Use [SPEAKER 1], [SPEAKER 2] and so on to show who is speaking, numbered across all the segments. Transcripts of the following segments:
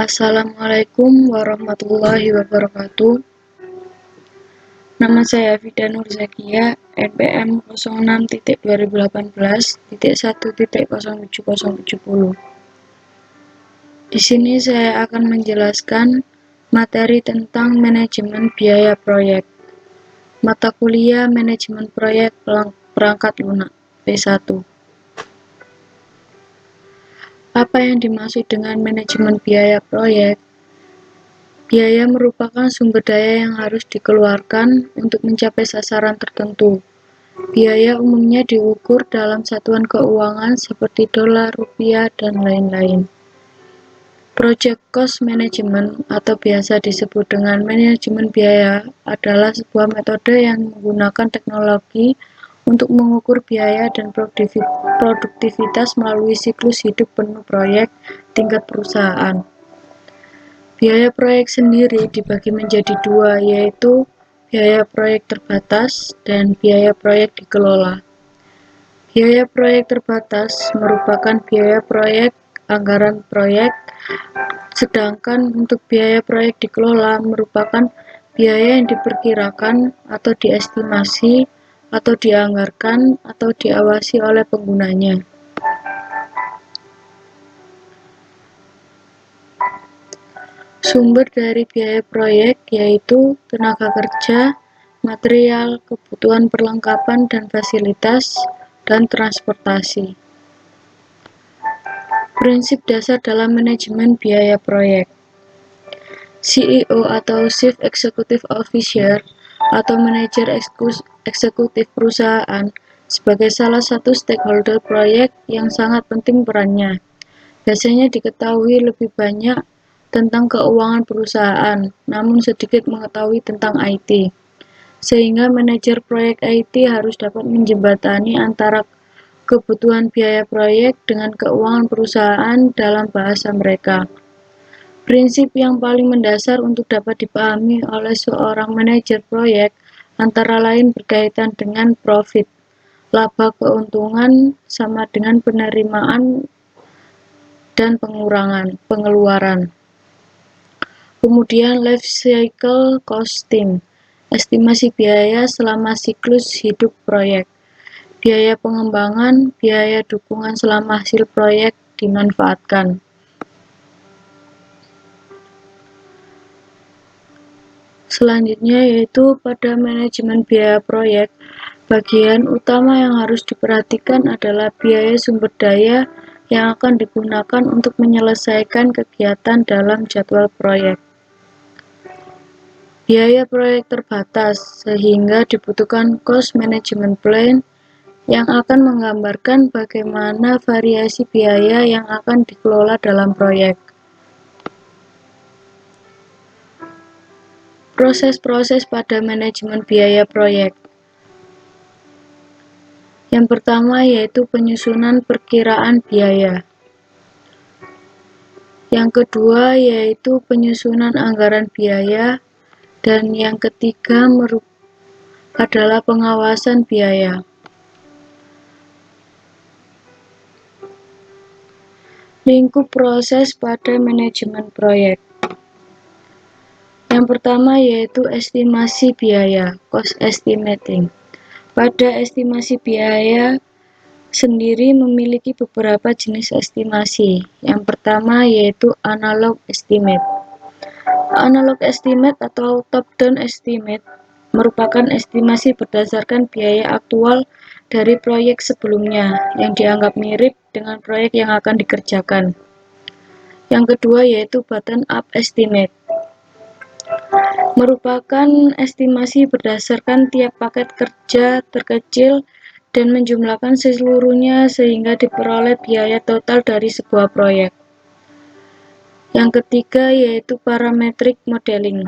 [SPEAKER 1] Assalamualaikum warahmatullahi wabarakatuh. Nama saya Fida Nur Zakia, NPM 06.2018.1.07070. Di sini saya akan menjelaskan materi tentang manajemen biaya proyek. Mata kuliah manajemen proyek perangkat lunak P1. Apa yang dimaksud dengan manajemen biaya proyek? Biaya merupakan sumber daya yang harus dikeluarkan untuk mencapai sasaran tertentu. Biaya umumnya diukur dalam satuan keuangan seperti dolar, rupiah, dan lain-lain. Project Cost Management atau biasa disebut dengan manajemen biaya adalah sebuah metode yang menggunakan teknologi untuk mengukur biaya dan produktivitas melalui siklus hidup penuh proyek tingkat perusahaan. Biaya proyek sendiri dibagi menjadi dua, yaitu biaya proyek terbatas dan biaya proyek dikelola. Biaya proyek terbatas merupakan biaya proyek anggaran proyek, sedangkan untuk biaya proyek dikelola merupakan biaya yang diperkirakan atau diestimasi atau dianggarkan atau diawasi oleh penggunanya. Sumber dari biaya proyek yaitu tenaga kerja, material, kebutuhan perlengkapan dan fasilitas, dan transportasi. Prinsip dasar dalam manajemen biaya proyek. CEO atau Chief Executive Officer atau manajer eksekutif perusahaan sebagai salah satu stakeholder proyek yang sangat penting perannya. Biasanya diketahui lebih banyak tentang keuangan perusahaan, namun sedikit mengetahui tentang IT. Sehingga manajer proyek IT harus dapat menjembatani antara kebutuhan biaya proyek dengan keuangan perusahaan dalam bahasa mereka. Prinsip yang paling mendasar untuk dapat dipahami oleh seorang manajer proyek antara lain berkaitan dengan profit, laba keuntungan sama dengan penerimaan dan pengeluaran. Kemudian life cycle costing, estimasi biaya selama siklus hidup proyek, biaya pengembangan, biaya dukungan selama hasil proyek dimanfaatkan. Selanjutnya yaitu pada manajemen biaya proyek, bagian utama yang harus diperhatikan adalah biaya sumber daya yang akan digunakan untuk menyelesaikan kegiatan dalam jadwal proyek. Biaya proyek terbatas, sehingga dibutuhkan cost management plan yang akan menggambarkan bagaimana variasi biaya yang akan dikelola dalam proyek. Proses-proses pada manajemen biaya proyek. Yang pertama yaitu penyusunan perkiraan biaya. Yang kedua yaitu penyusunan anggaran biaya. Dan yang ketiga adalah pengawasan biaya. Lingkup proses pada manajemen proyek. Yang pertama yaitu estimasi biaya, cost estimating. Pada estimasi biaya sendiri memiliki beberapa jenis estimasi. Yang pertama yaitu analog estimate. Analog estimate atau top-down estimate merupakan estimasi berdasarkan biaya aktual dari proyek sebelumnya yang dianggap mirip dengan proyek yang akan dikerjakan. Yang kedua yaitu bottom-up estimate. Merupakan estimasi berdasarkan tiap paket kerja terkecil dan menjumlahkan seluruhnya sehingga diperoleh biaya total dari sebuah proyek. Yang ketiga yaitu parametric modeling.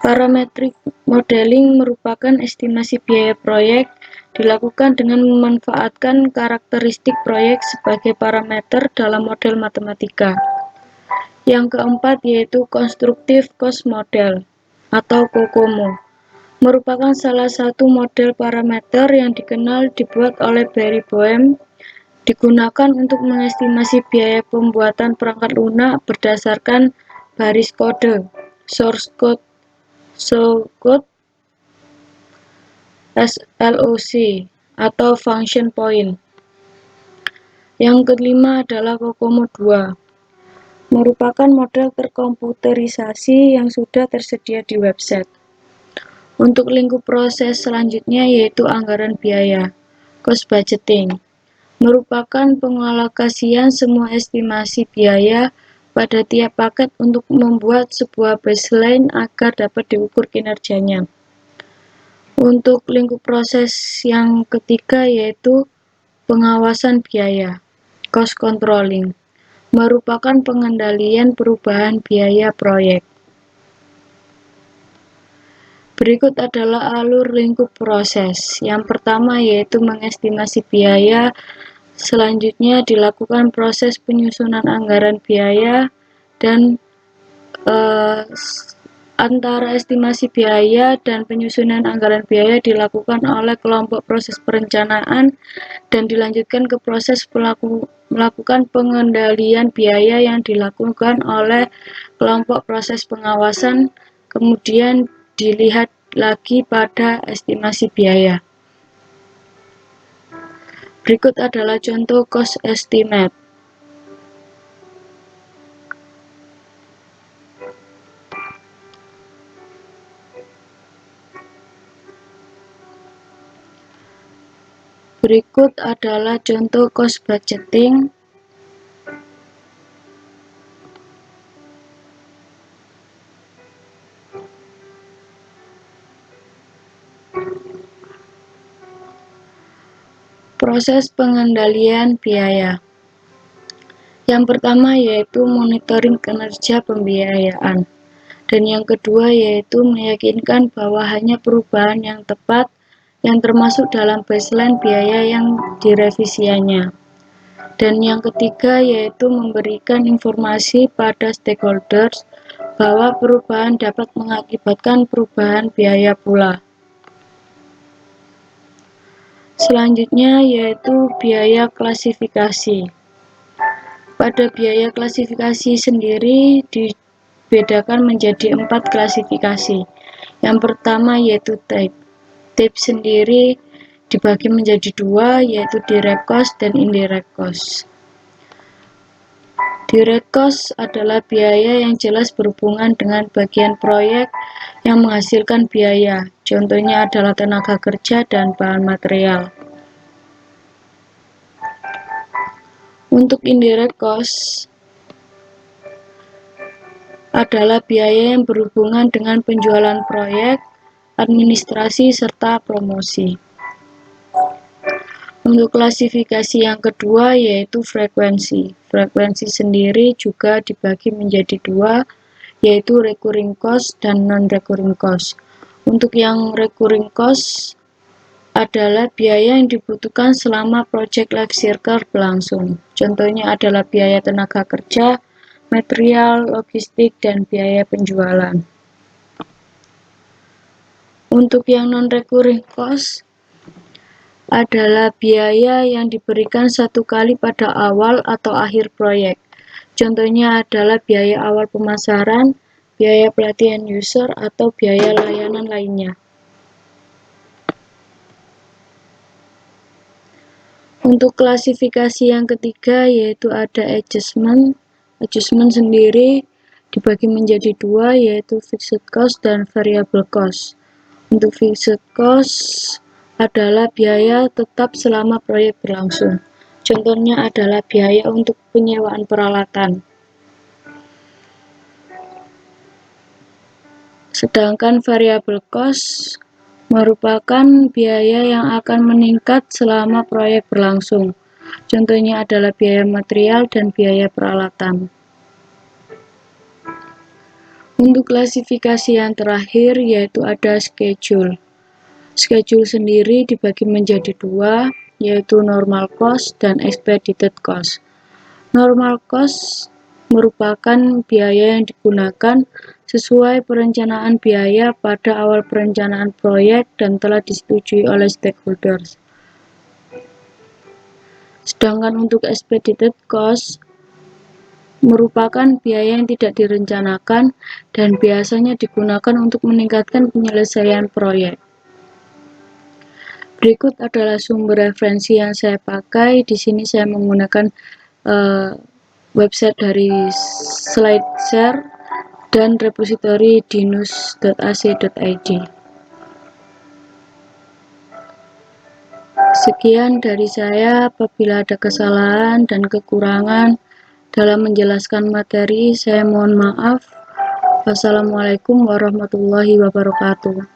[SPEAKER 1] Parametric modeling merupakan estimasi biaya proyek dilakukan dengan memanfaatkan karakteristik proyek sebagai parameter dalam model matematika. Yang keempat yaitu constructive cost model atau COCOMO. Merupakan salah satu model parameter yang dibuat oleh Barry Boehm digunakan untuk mengestimasi biaya pembuatan perangkat lunak berdasarkan baris kode, source code, SLOC, atau function point. Yang kelima adalah COCOMO 2, merupakan model terkomputerisasi yang sudah tersedia di website. Untuk lingkup proses selanjutnya yaitu anggaran biaya, cost budgeting, merupakan pengalokasian semua estimasi biaya pada tiap paket untuk membuat sebuah baseline agar dapat diukur kinerjanya. Untuk lingkup proses yang ketiga yaitu pengawasan biaya, cost controlling, merupakan pengendalian perubahan biaya proyek. Berikut adalah alur lingkup proses. Yang pertama yaitu mengestimasi biaya, selanjutnya dilakukan proses penyusunan anggaran biaya, dan antara estimasi biaya dan penyusunan anggaran biaya dilakukan oleh kelompok proses perencanaan dan dilanjutkan ke proses melakukan pengendalian biaya yang dilakukan oleh kelompok proses pengawasan, kemudian dilihat lagi pada estimasi biaya. Berikut adalah contoh cost estimate. Berikut adalah contoh cost budgeting. Proses pengendalian biaya. Yang pertama yaitu monitoring kinerja pembiayaan. Dan yang kedua yaitu meyakinkan bahwa hanya perubahan yang tepat yang termasuk dalam baseline biaya yang direvisiannya. Dan yang ketiga yaitu memberikan informasi pada stakeholders bahwa perubahan dapat mengakibatkan perubahan biaya pula. Selanjutnya yaitu biaya klasifikasi. Pada biaya klasifikasi sendiri dibedakan menjadi 4 klasifikasi. Yang pertama yaitu type. Type sendiri dibagi menjadi 2 yaitu direct cost dan indirect cost. Direct cost adalah biaya yang jelas berhubungan dengan bagian proyek yang menghasilkan biaya. Contohnya adalah tenaga kerja dan bahan material. Untuk indirect cost adalah biaya yang berhubungan dengan penjualan proyek, administrasi, serta promosi. Untuk klasifikasi yang kedua yaitu frekuensi. Frekuensi sendiri juga dibagi menjadi 2, yaitu recurring cost dan non-recurring cost. Untuk yang recurring cost adalah biaya yang dibutuhkan selama project life cycle berlangsung. Contohnya adalah biaya tenaga kerja, material, logistik, dan biaya penjualan. Untuk yang non-recurring cost adalah biaya yang diberikan satu kali pada awal atau akhir proyek. Contohnya adalah biaya awal pemasaran, biaya pelatihan user, atau biaya layanan lainnya. Untuk klasifikasi yang ketiga yaitu ada adjustment. Adjustment sendiri dibagi menjadi 2 yaitu fixed cost dan variable cost. Untuk fixed cost adalah biaya tetap selama proyek berlangsung. Contohnya adalah biaya untuk penyewaan peralatan. Sedangkan variable cost merupakan biaya yang akan meningkat selama proyek berlangsung. Contohnya adalah biaya material dan biaya peralatan. Untuk klasifikasi yang terakhir yaitu ada schedule. Schedule sendiri dibagi menjadi 2, yaitu normal cost dan expedited cost. Normal cost merupakan biaya yang digunakan sesuai perencanaan biaya pada awal perencanaan proyek dan telah disetujui oleh stakeholders. Sedangkan untuk expedited cost merupakan biaya yang tidak direncanakan dan biasanya digunakan untuk meningkatkan penyelesaian proyek. Berikut adalah sumber referensi yang saya pakai. Di sini saya menggunakan website dari SlideShare dan repositori dinus.ac.id. Sekian dari saya. Apabila ada kesalahan dan kekurangan dalam menjelaskan materi, saya mohon maaf. Wassalamualaikum warahmatullahi wabarakatuh.